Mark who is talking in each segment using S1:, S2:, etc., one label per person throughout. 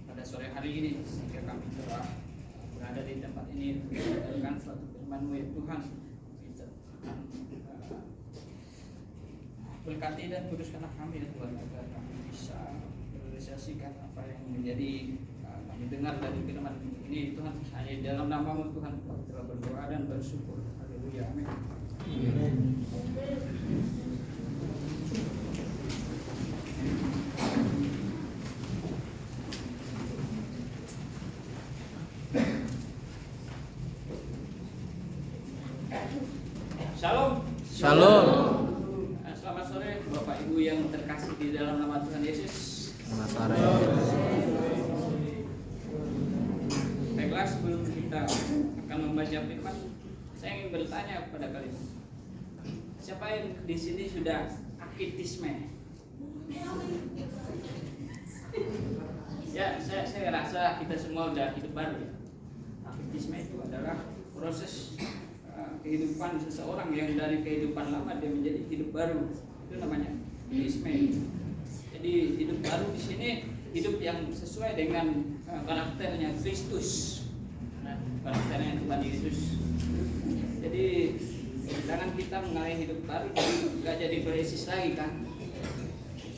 S1: pada sore hari ini, sehingga kami telah berada di tempat ini untuk mendengarkan suatu firman-Mu ya Tuhan. Kita berkati dan kuduskanlah kami ya Tuhan, agar kami bisa merealisasikan apa yang menjadi kami dengar dari firman ini Tuhan. Hanya di dalam nama-Mu Tuhan kami telah berdoa dan bersyukur. Haleluya, amin. Shalom.
S2: Shalom.
S1: Selamat sore Bapak Ibu yang terkasih di dalam nama Tuhan Yesus.
S2: Selamat sore.
S1: Baiklah, sebelum kita akan membaca firman, saya ingin bertanya kepada kalian. Siapa yang di sini sudah akitisme? Ya, saya rasa kita semua sudah hidup baru ya. Akitisme itu adalah proses kehidupan seseorang yang dari kehidupan lama dia menjadi hidup baru. Itu namanya akitisme. Jadi hidup baru di sini hidup yang sesuai dengan karakternya Kristus. Karakternya Tuhan Yesus. Jadi jangan kita mengalami hidup baru jadi nggak jadi beresis lagi kan.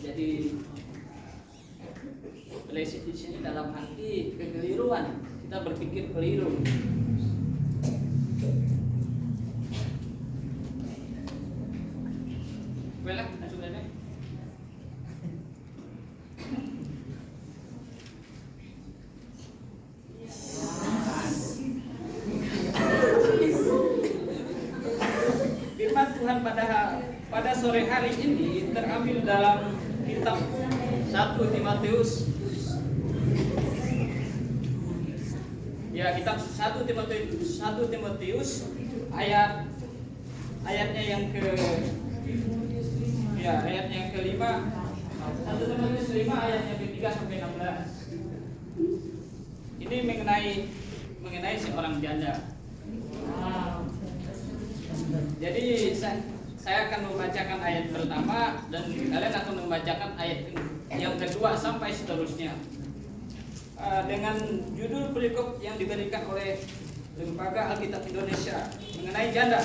S1: Jadi beresis di sini dalam arti kekeliruan. Kita berpikir keliru. Baiklah, langsung saja. Firman Tuhan pada sore hari ini terambil dalam kitab 1 Timotius. Ya, kitab 1 Timotius ayatnya yang kelima, 1 Timotius 5 ayatnya ke-3 sampai 16. Ini mengenai seorang janda. Jadi saya akan membacakan ayat pertama dan kalian akan membacakan ayat yang kedua sampai seterusnya. Dengan judul perikop yang diberikan oleh Lembaga Alkitab Indonesia mengenai janda.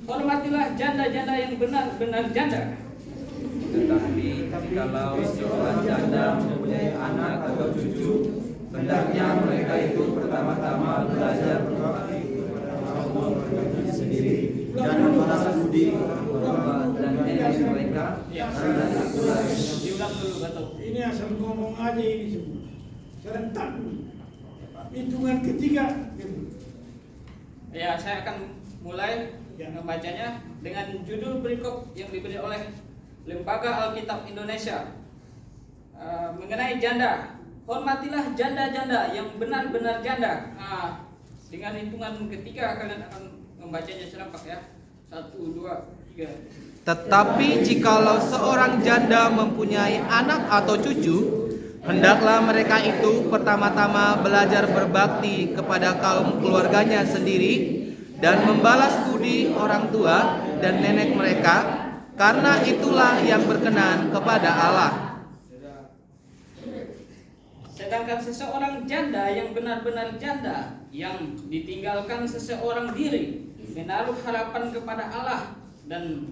S1: Hormatilah janda-janda yang benar-benar janda.
S3: Tetapi jikalau seorang janda mempunyai anak atau cucu, hendaknya mereka itu pertama-tama belajar berbakti kepada Allah sendiri dan membalas budi kepada bapak dan nenek mereka, karena itulah
S1: Diulang dulu Batuk.
S4: Ini asal ngomong aja ini semua. Serentak dulu. Hitungan ketiga.
S1: Ya, saya akan mulai membacanya dengan judul perikop yang diberi oleh Lembaga Alkitab Indonesia mengenai janda. Hormatilah janda-janda yang benar-benar janda. Dengan hitungan ketiga kalian akan membacanya serempak ya. 1, 2, 3.
S2: Tetapi jikalau seorang janda mempunyai anak atau cucu, hendaklah mereka itu pertama-tama belajar berbakti kepada kaum keluarganya sendiri dan membalas budi orang tua dan nenek mereka, karena itulah yang berkenan kepada Allah.
S1: Sedangkan seseorang janda yang benar-benar janda, yang ditinggalkan seseorang diri, menaruh harapan kepada Allah dan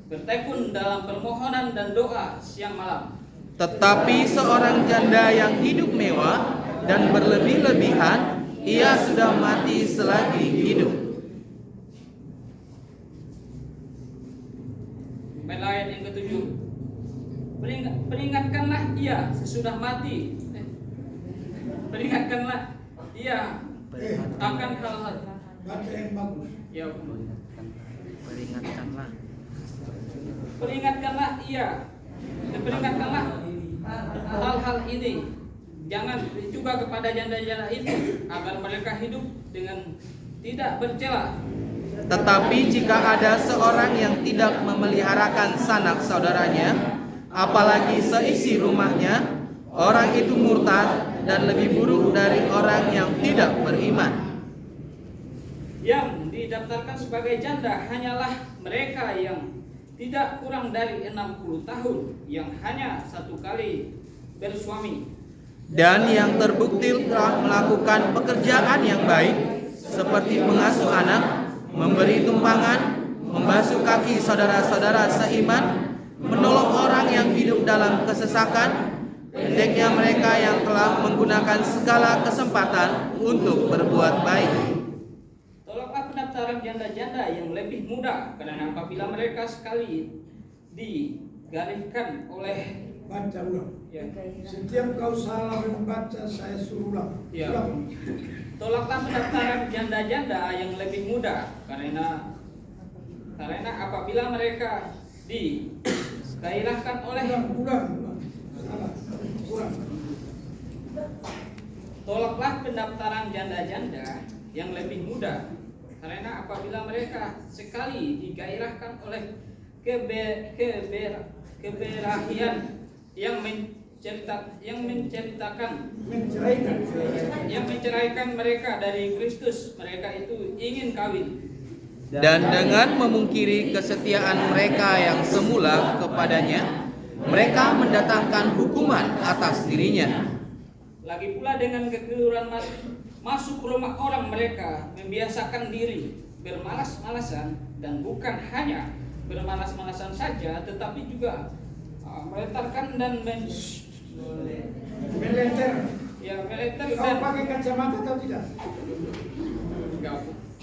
S1: bertekun dalam permohonan dan doa siang malam.
S2: Tetapi seorang janda yang hidup mewah dan berlebih-lebihan, ia sudah mati selagi hidup.
S1: Ayat yang ke-7. Peringatkanlah ia sesudah mati. Peringatkanlah ia akan hal-hal.
S4: Baca yang bagus.
S1: Ya,
S2: Peringatkanlah.
S1: peringatkanlah ia. Peringatkanlah hal-hal ini. Jangan juga kepada janda-janda itu agar mereka hidup dengan tidak bercela.
S2: Tetapi jika ada seorang yang tidak memeliharakan sanak saudaranya, apalagi seisi rumahnya, orang itu murtad dan lebih buruk dari orang yang tidak beriman.
S1: Yang didaftarkan sebagai janda hanyalah mereka yang tidak kurang dari 60 tahun, yang hanya satu kali bersuami.
S2: Dan yang terbukti telah melakukan pekerjaan yang baik seperti mengasuh anak, memberi tumpangan, membasuh kaki saudara-saudara seiman, menolong orang yang hidup dalam kesesakan, hendaknya mereka yang telah menggunakan segala kesempatan untuk berbuat baik.
S1: Tolaklah pendaftaran janda-janda yang lebih muda, karena apabila mereka sekali digalihkan oleh
S4: Baca ulang.
S1: ya,
S4: Setiap kau salah membaca, saya suruh ulang.
S1: ya,
S4: Ulang.
S1: tolaklah pendaftaran janda-janda yang lebih muda, karena apabila mereka digairahkan oleh
S4: Ulang. Salah. Ulang.
S1: Tolaklah pendaftaran janda-janda yang lebih muda, karena apabila mereka sekali digairahkan oleh keberahian yang menceraikan mereka dari Kristus, mereka itu ingin kawin.
S2: Dan dengan memungkiri kesetiaan mereka yang semula kepadanya, mereka mendatangkan hukuman atas dirinya.
S1: Lagi pula dengan kekeluaran masuk rumah orang, mereka membiasakan diri bermalas-malasan, dan bukan hanya bermalas-malasan saja, tetapi juga meletarkan dan
S4: Meleter.
S1: meletar
S4: Kau
S1: dan
S4: pakai kacamata atau tidak?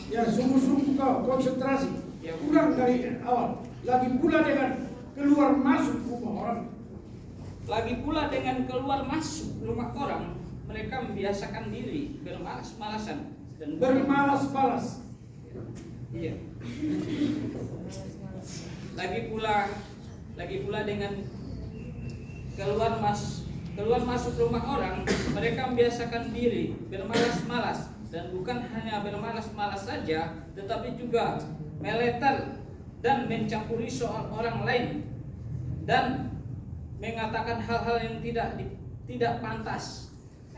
S4: Ya, sungguh-sungguh kau konsentrasi.
S1: Ya.
S4: Ulang dari awal. Lagi pula dengan keluar masuk rumah orang.
S1: Lagi pula dengan keluar masuk rumah orang, mereka membiasakan diri bermalas-malasan dan
S4: Bermalas-malas.
S1: iya. Lagi pula dengan keluar masuk rumah orang, mereka membiasakan diri bermalas-malas, dan bukan hanya bermalas-malas saja, tetapi juga meleter dan mencampuri soal orang lain dan mengatakan hal-hal yang tidak pantas.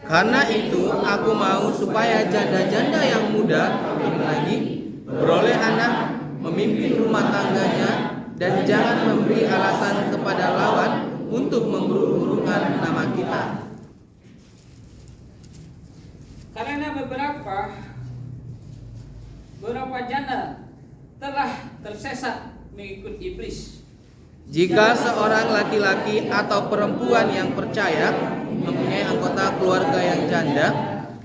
S2: Karena itu aku mau supaya janda-janda yang muda kawin lagi, beroleh anak, memimpin rumah tangganya, dan jangan memberi alasan kepada lawan untuk memburuk-burukkan nama kita.
S1: Karena beberapa janda telah tersesat mengikut iblis.
S2: Jika seorang laki-laki atau perempuan yang percaya mempunyai anggota keluarga yang janda,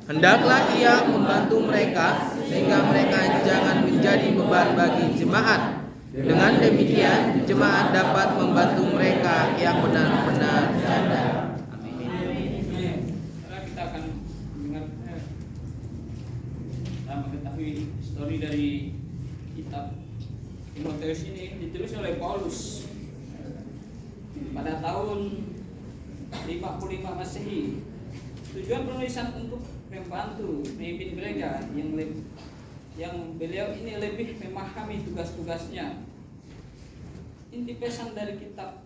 S2: hendaklah ia membantu mereka sehingga mereka jangan menjadi beban bagi jemaat. Dengan demikian, jemaat dapat membantu mereka yang benar-benar janda.
S1: Sekarang kita akan mendengar dan mengetahui histori dari kitab Timotius ini, ditulis oleh Paulus pada tahun 55 Masehi. Tujuan penulisan untuk membantu memimpin gereja yang beliau ini lebih memahami tugas-tugasnya. Inti pesan dari kitab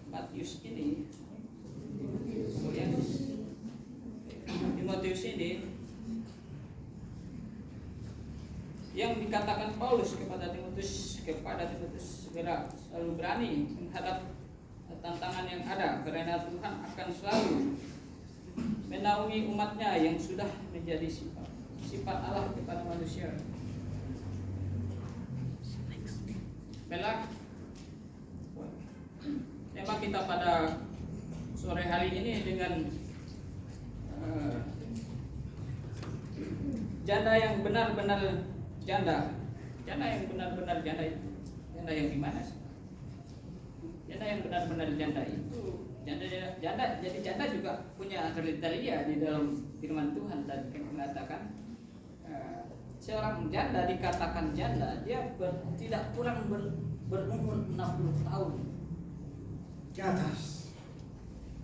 S1: Matius ini, Timotius ini, yang dikatakan Paulus kepada Timotius segera selalu berani menghadap tantangan yang ada, karena Tuhan akan selalu menaungi umatnya yang sudah menjadi sifat Allah kepada manusia. Baiklah, tema kita pada sore hari ini dengan janda yang benar-benar janda. Janda yang benar-benar janda itu janda yang gimana sih? Janda yang benar-benar janda itu janda. Jadi janda juga punya kriteria di dalam firman Tuhan tadi yang mengatakan seorang janda dikatakan janda, dia tidak kurang berumur 60 tahun
S4: Ke atas.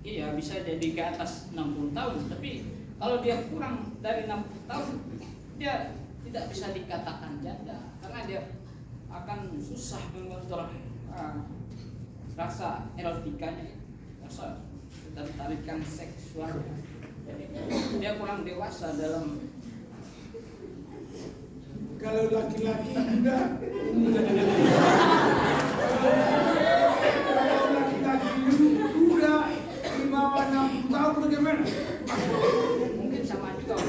S1: Iya, bisa jadi ke atas 60 tahun, tapi kalau dia kurang dari 60 tahun, dia tidak bisa dikatakan janda, karena dia akan susah mengontrol rasa erotikanya, rasa ketertarikan seksualnya. Jadi dia kurang dewasa dalam.
S4: Kalau laki-laki muda, kalau laki-laki muda di bawah 60 bagaimana?
S1: Mungkin sama juga.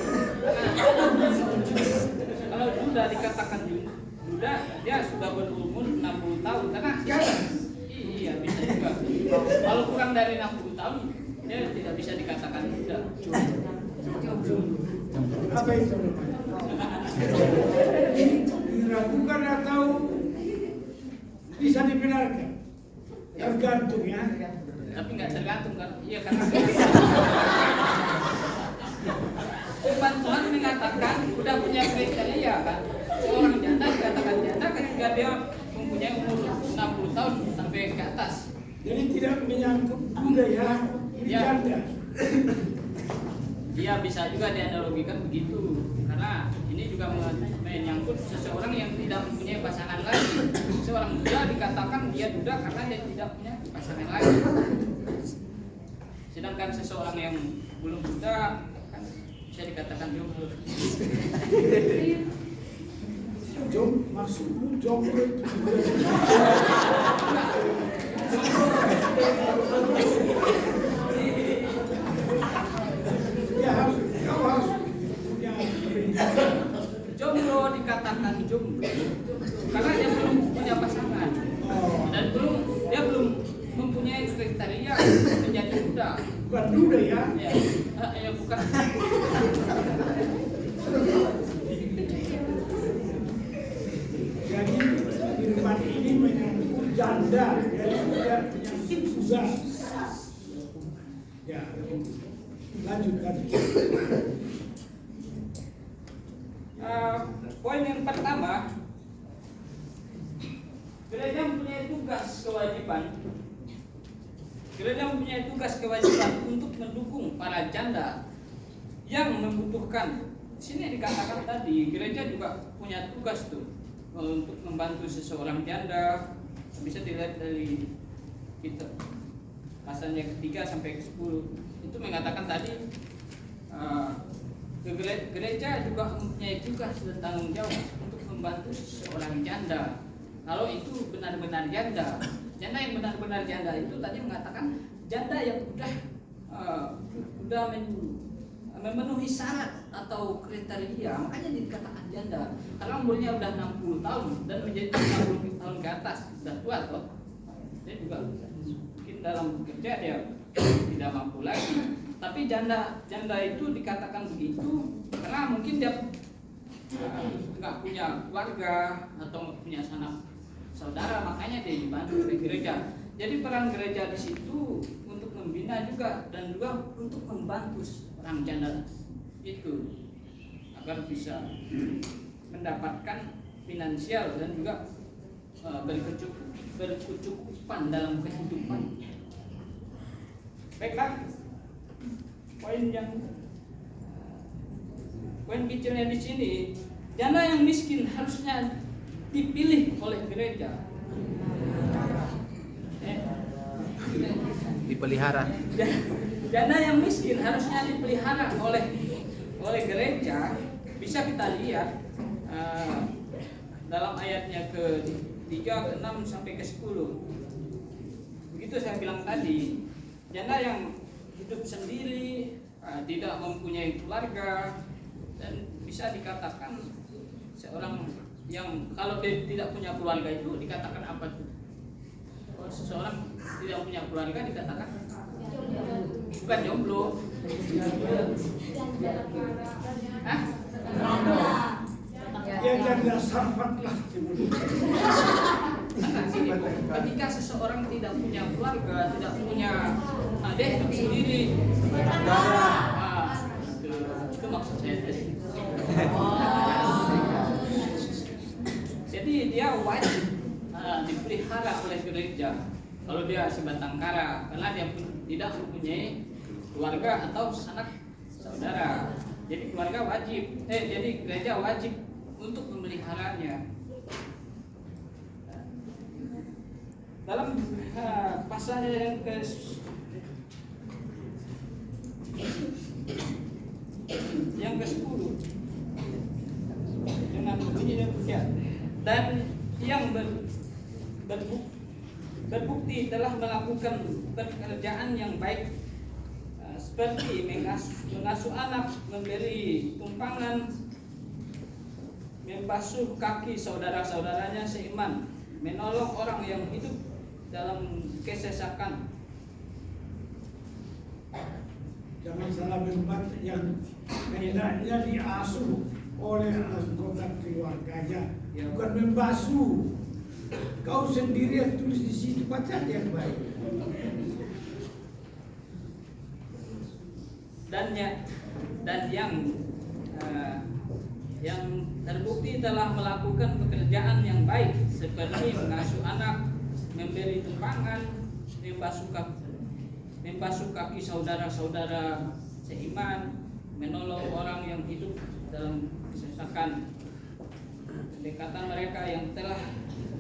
S1: Kalau duda dikatakan duda, dia sudah berumur 60 tahun karena iya bisa juga. Kalau kurang dari 60 tahun, dia tidak bisa dikatakan duda.
S4: Apa itu? Diragukan atau bisa dibenarkan? Tergantung ya.
S1: Tapi nggak tergantung kan? Iya karena Firman Tuhan mengatakan udah punya kriteria kan. Seorang janda dikatakan janda ketika dia mempunyai umur 60 tahun sampai ke atas.
S4: Jadi tidak menyangkut duda ya, ini
S1: Ya.
S4: janda.
S1: Dia bisa juga dianalogikan begitu karena ini juga menyangkut seseorang yang tidak mempunyai pasangan lagi. Seorang duda dikatakan dia duda karena dia tidak punya pasangan lagi. Sedangkan seseorang yang belum duda kan bisa dikatakan jomblo.
S4: Maksudmu jomblo itu ya kau harus punya
S1: Jomblo dikatakan jomblo karena dia belum punya pasangan dan dia belum mempunyai kriteria untuk menjadi duda.
S4: bukan duda ya.
S1: Ya bukan.
S4: Jadi firman ini menyangkut janda, jadi tidak menyangkut duda. Ya, lanjut.
S1: Poin yang pertama, gereja mempunyai tugas kewajiban. Gereja mempunyai tugas kewajiban untuk mendukung para janda yang membutuhkan. Di sini dikatakan tadi, gereja juga punya tugas tuh untuk membantu seseorang janda. Bisa dilihat dari kita pasalnya ketiga sampai ke 10 itu mengatakan tadi gereja juga mempunyai tugas dan tanggung jawab untuk membantu seseorang janda. Kalau itu benar-benar janda yang benar-benar janda itu tadi mengatakan janda yang udah memenuhi syarat atau kriteria, makanya dikatakan janda. Karena umurnya udah 60 tahun dan menjadi 60 tahun ke atas, sudah tua toh. Dia juga mungkin dalam bekerja dia tidak mampu lagi. Tapi janda itu dikatakan begitu karena mungkin dia nggak punya keluarga atau nggak punya sanak saudara, makanya dia dibantu oleh gereja. Jadi peran gereja di situ untuk membina juga dan juga untuk membantu orang janda itu agar bisa mendapatkan finansial dan juga berkecukupan dalam kehidupan. Baiklah, poin kecilnya di sini, janda yang miskin harusnya dipilih oleh gereja.
S2: Dipelihara.
S1: Janda yang miskin harusnya dipelihara oleh gereja. Bisa kita lihat dalam ayatnya ke-3, ke-6 sampai ke-10. Begitu saya bilang tadi, janda yang hidup sendiri, tidak mempunyai keluarga, dan bisa dikatakan seorang yang kalau dia tidak punya keluarga itu dikatakan apa tuh? Kalau seseorang tidak punya keluarga dikatakan bukan jomblo. Hah?
S4: Ya janda sarfat lah.
S1: Ketika seseorang tidak punya keluarga, tidak punya dia hidup sendiri, itu maksud saya tadi. Jadi dia wajib dipelihara oleh gereja kalau dia sebatang kara, karena dia tidak mempunyai keluarga atau sanak saudara. Jadi keluarga wajib, jadi gereja wajib untuk memeliharanya. Dalam pasal yang ke-10 dengan bunyi demikian, dan yang berbukti telah melakukan pekerjaan yang baik seperti mengasuh anak, memberi tumpangan, membasuh kaki saudara-saudaranya seiman, menolong orang yang hidup dalam kesesakan.
S4: Jangan salah membantu yang hendaknya diasuh oleh anggota keluarganya,
S1: Ya.
S4: bukan membasuh. Kau sendiri yang tulis di situ, baca yang baik.
S1: Dan yang terbukti telah melakukan pekerjaan yang baik seperti mengasuh anak, memberi tumpangan, membasuh kaki saudara-saudara seiman, menolong orang yang hidup dalam kesesakan, pendekatan mereka yang telah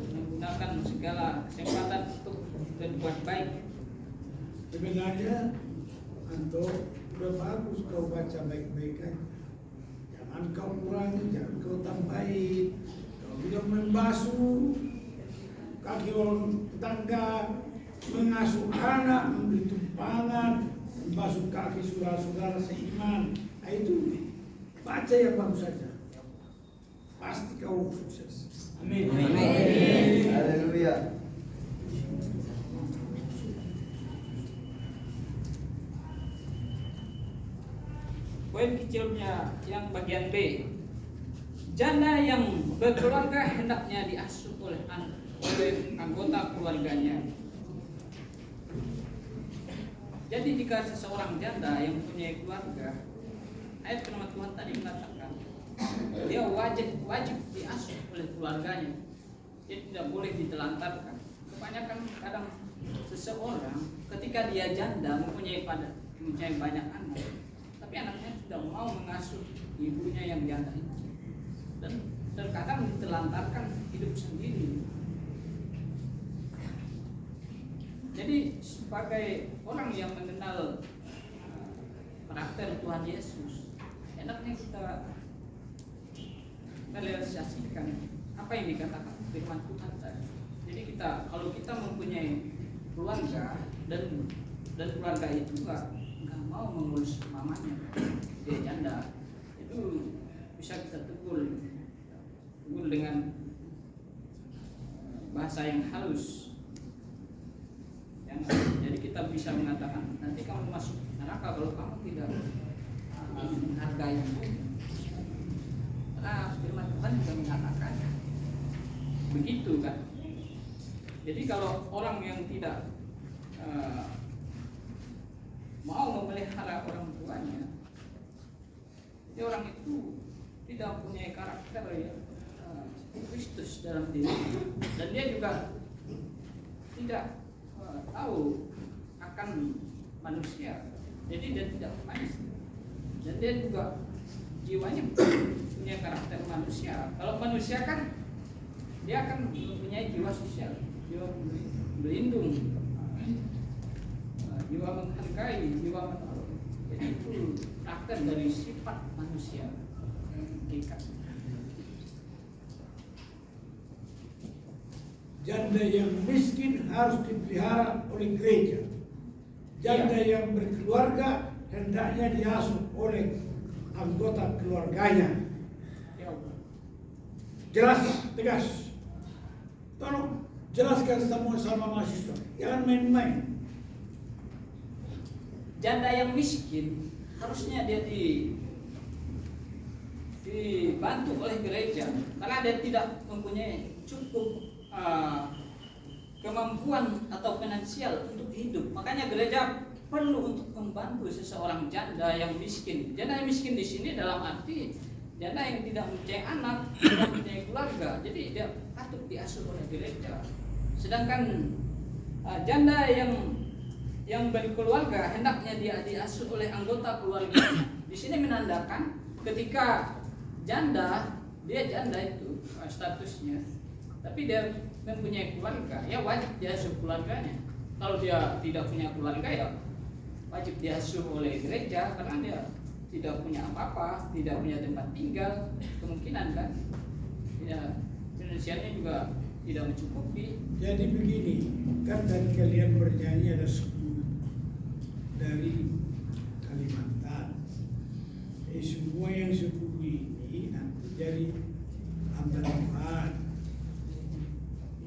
S1: menggunakan segala kesempatan untuk berbuat baik.
S4: Sebenarnya Anto, udah bagus kau baca baik-baik aja. Jangan kau kurangi, jangan kau tambahin. Kau bilang membasuh kaki orang tetangga, mengasuh anak, memberi tumpangan, membasuh kaki saudara-saudara seiman. Nah, itu baca yang bagus saja. Pasti kau sukses. Amin.
S3: Haleluya.
S1: Poin kecilnya yang bagian B. Janda yang berkeluarga hendaknya diasuh oleh anggota keluarganya. Jadi jika seseorang janda yang mempunyai keluarga, ayat firman Tuhan tadi mengatakan dia wajib diasuh oleh keluarganya. Dia tidak boleh ditelantarkan. Kebanyakan kadang seseorang ketika dia janda mempunyai banyak anak, tapi anaknya tidak mau mengasuh ibunya yang janda itu, dan terkadang ditelantarkan hidup sendiri. Jadi sebagai orang yang mengenal karakter Tuhan Yesus, enaknya kita realisasikan apa yang dikatakan firman Tuhan tadi. Jadi kalau kita mempunyai keluarga dan keluarga itu nggak mau mengurus mamanya, dia janda, itu bisa kita tegur dengan bahasa yang halus. Jadi kita bisa mengatakan, nanti kamu masuk neraka kalau kamu tidak menghargai ibu. Karena firman Tuhan juga mengatakan begitu kan. Jadi kalau orang yang tidak mau memelihara orang tuanya, jadi orang itu tidak punya karakter yang Kristus dalam diri, dan dia juga tidak tahu akan manusia. Jadi dia tidak humanis, dan dia juga jiwanya punya karakter manusia. Kalau manusia kan dia akan mempunyai jiwa sosial, jiwa berlindung, jiwa menghargai, jiwa menolong. Jadi itu karakter dari sifat manusia.
S4: Janda yang miskin harus dipelihara oleh gereja. Janda yang berkeluarga hendaknya diasuh oleh anggota keluarganya. Jelas, tegas. Tolong jelaskan sama mahasiswa, jangan main-main.
S1: Janda yang miskin harusnya dia dibantu oleh gereja, karena dia tidak mempunyai cukup kemampuan atau finansial untuk hidup. Makanya gereja perlu untuk membantu seseorang janda yang miskin. Janda yang miskin di sini dalam arti janda yang tidak mempunyai anak, tidak mempunyai keluarga. Jadi dia patut diasuh oleh gereja. Sedangkan janda yang berkeluarga hendaknya dia diasuh oleh anggota keluarga. Di sini menandakan ketika janda, dia janda itu statusnya, tapi dia mempunyai keluarga, ya wajib diasuh keluarganya. Kalau dia tidak punya keluarga, ya wajib diasuh oleh gereja, karena dia tidak punya apa-apa, tidak punya tempat tinggal, kemungkinan kan ya finansialnya juga tidak mencukupi.
S4: Jadi begini, kan tadi kalian bernyanyi ada 10 dari semua yang 10 ini nanti jadi hamba Tuhan.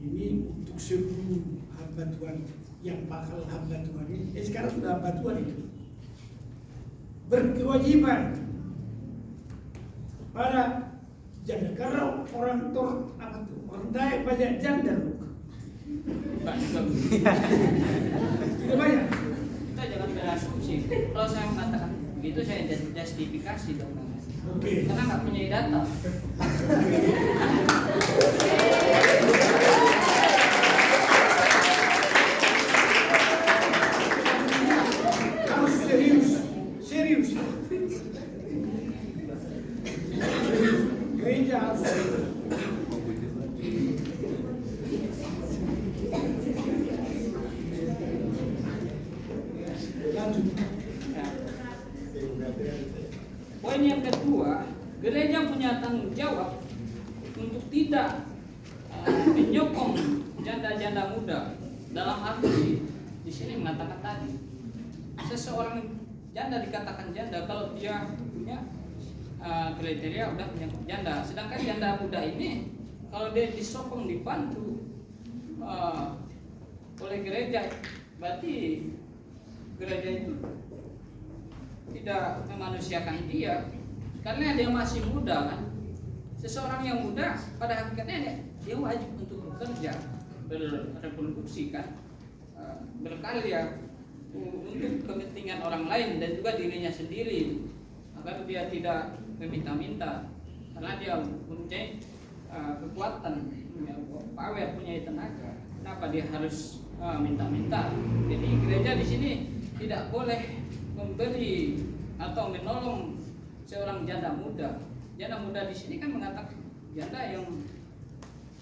S4: Ini untuk 10 hamba Tuhan yang bakal hamba Tuhan ini. Sekarang sudah hamba Tuhan itu berkewajiban pada janda. Karena orang orang dayak banyak janda loh. Tidak banyak.
S1: Kita jangan berasumsi. Kalau saya mengatakan begitu, saya justifikasi dong.
S4: Oke.
S1: Karena nggak punya data.
S4: Harus serius. Gereja harus serius. Lanjut.
S1: Poin yang kedua, gereja punya tanggung jawab untuk tidak menyokong janda-janda muda. Dalam arti di sini mengatakan tadi, seseorang janda dikatakan janda kalau dia punya kriteria udah punya janda. Sedangkan janda muda ini kalau dia disokong dibantu oleh gereja, berarti gereja itu tidak memanusiakan dia karena dia masih muda kan. Seseorang yang muda pada hakikatnya dia wajib untuk bekerja, bereproduksi kan, berkarya untuk kepentingan orang lain dan juga dirinya sendiri agar dia tidak meminta-minta karena dia mempunyai kekuatan, punya power, punya tenaga. Kenapa dia harus minta-minta? Jadi gereja di sini tidak boleh memberi atau menolong seorang janda muda. Janda muda di sini kan mengatakan janda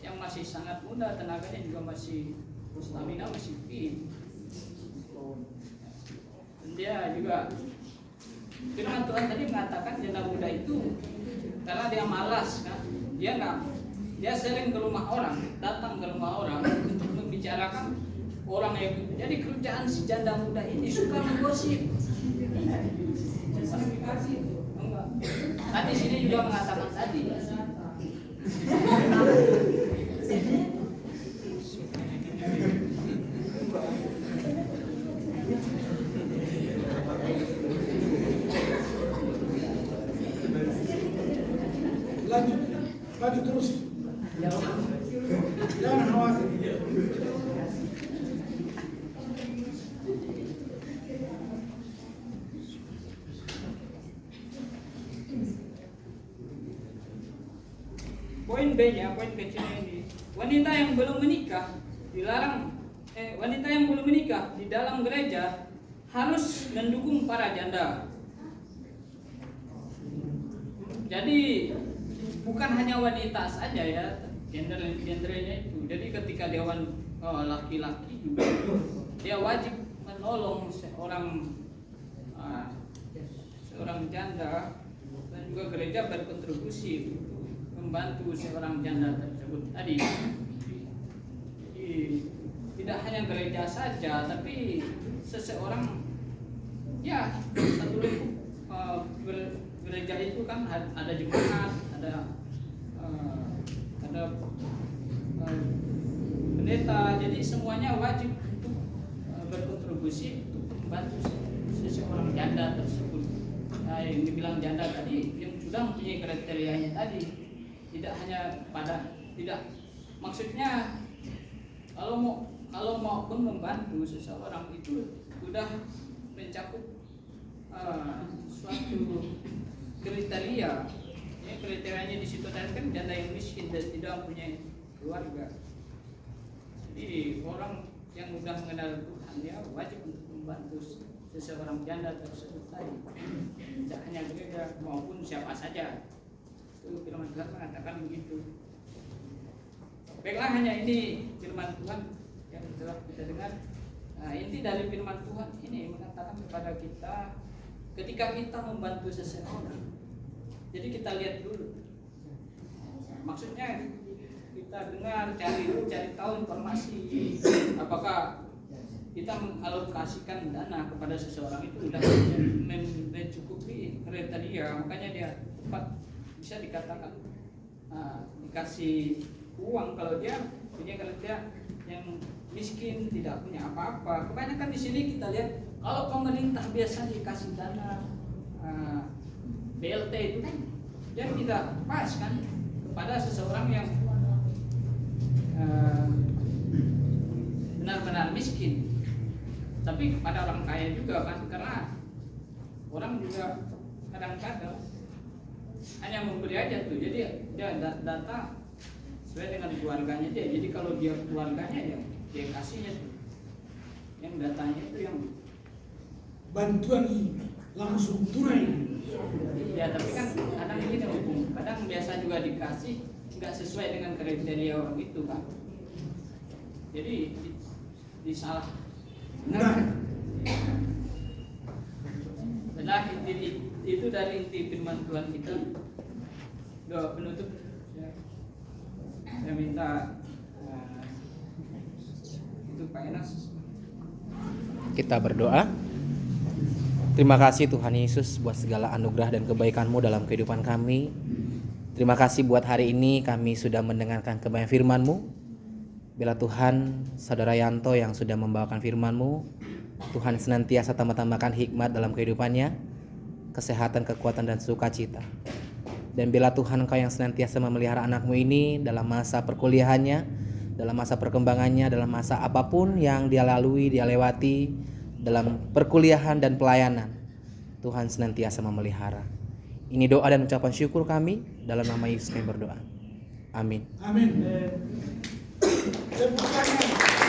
S1: yang masih sangat muda, tenaganya juga masih stamina masih fit. Dan dia juga firman Tuhan tadi mengatakan janda muda itu karena dia malas kan, dia sering ke rumah orang, datang ke rumah orang untuk membicarakan orang yang jadi kerjaan si janda muda ini suka menggosip. Enggak. Tadi sini juga mengatakan tadi.
S4: Lanjut terus. Jangan khawatir.
S1: Poin B-nya, poin kecilnya ini, wanita yang belum menikah dilarang. Wanita yang belum menikah di dalam gereja harus mendukung para janda. Jadi bukan hanya wanita saja ya, gendernya itu. Jadi ketika dia laki-laki juga dia wajib menolong seorang janda, dan juga gereja berkontribusi untuk membantu seorang janda tersebut tadi. Jadi tidak hanya gereja saja, tapi seseorang ya satu gereja itu kan ada jemaat, ada pendeta, jadi semuanya wajib untuk berkontribusi untuk membantu seseorang janda tersebut. Nah, yang dibilang janda tadi yang sudah mempunyai kriterianya tadi, tidak hanya tidak maksudnya kalau mau pun membantu seseorang itu sudah mencakup suatu kriteria. Ya, kriterianya di situ tadi kan janda yang miskin dan tidak punya keluarga. Jadi orang yang sudah mengenal Tuhan ya wajib untuk membantu seseorang janda tersebut tadi. Tidak hanya gereja maupun siapa saja. Itu firman Tuhan mengatakan begitu. Baiklah, hanya ini firman Tuhan yang telah kita dengar. Nah, inti dari firman Tuhan ini mengatakan kepada kita ketika kita membantu seseorang. Jadi kita lihat dulu. Maksudnya kita dengar, cari tahu informasi. Apakah kita mengalokasikan dana kepada seseorang itu sudah mencukupi kriteria makanya dia bisa dikatakan dikasih uang kalau dia yang miskin tidak punya apa-apa. Kebanyakan di sini kita lihat kalau pemerintah biasa dikasih dana BLT itu kan dia tidak pas kan kepada seseorang yang benar-benar miskin, tapi kepada orang kaya juga kan, karena orang juga kadang-kadang hanya memberi aja tuh, jadi dia data sesuai dengan keluarganya dia. Jadi kalau dia keluarganya ya dia kasihnya tuh yang datanya itu yang
S4: bantuan langsung tunai.
S1: ya, tapi kan kadang gini hukum, kadang biasa juga dikasih nggak sesuai dengan kriteria orang itu kan, jadi disalah.
S4: Nah,
S1: Nah, itu dari inti firman Tuhan kita. Doa penutup. Saya minta itu Pak Enas.
S2: Kita berdoa. Terima kasih Tuhan Yesus buat segala anugerah dan kebaikan-Mu dalam kehidupan kami. Terima kasih buat hari ini kami sudah mendengarkan kebenaran firman-Mu. Bila Tuhan, Saudara Yanto yang sudah membawakan firman-Mu, Tuhan senantiasa tambah-tambahkan hikmat dalam kehidupannya, kesehatan, kekuatan, dan sukacita. Dan bila Tuhan Engkau yang senantiasa memelihara anak-Mu ini dalam masa perkuliahannya, dalam masa perkembangannya, dalam masa apapun yang dia lalui, dia lewati, dalam perkuliahan dan pelayanan, Tuhan senantiasa memelihara. Ini doa dan ucapan syukur kami, dalam nama Yesus kami berdoa. Amin.
S4: amin. Tepuk tangan.